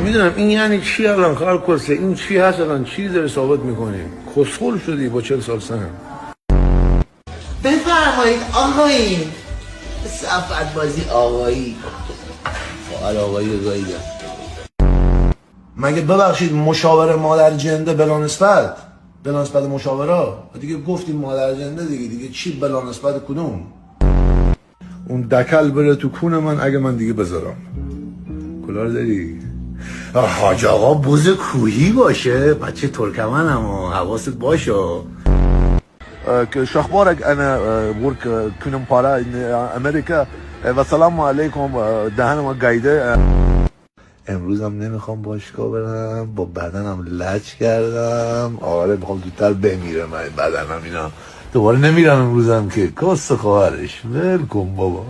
نمیدونم این یعنی چی الان کار کسه این چی هست الان چی داره ثابت میکنی کسخل شدی با 40 سال سن. بفرمایید آقایی صفت بازی آقایی فعال آقایی گاهی مگه ببخشید مشاور مادر جنده بلا نسبت مشاوره دیگه گفتیم مادر جنده دیگه چی بلا نسبت کدوم اون دکل بره تو کون من اگه من دیگه بذارم کلار داری حاج آقا بوز کوهی باشه بچه ترکمنم و حواست باشه شخبارك انا ورك كنم بارا امریکا و سلام علیکم دهنم گایده. امروزم نمیخوام باشگاه برم با بدنم لج کردم آره میخوام زودتر بمیرم بدنم اینا دوباره نمیرم امروزم که کس خواهرش ول کن بابا.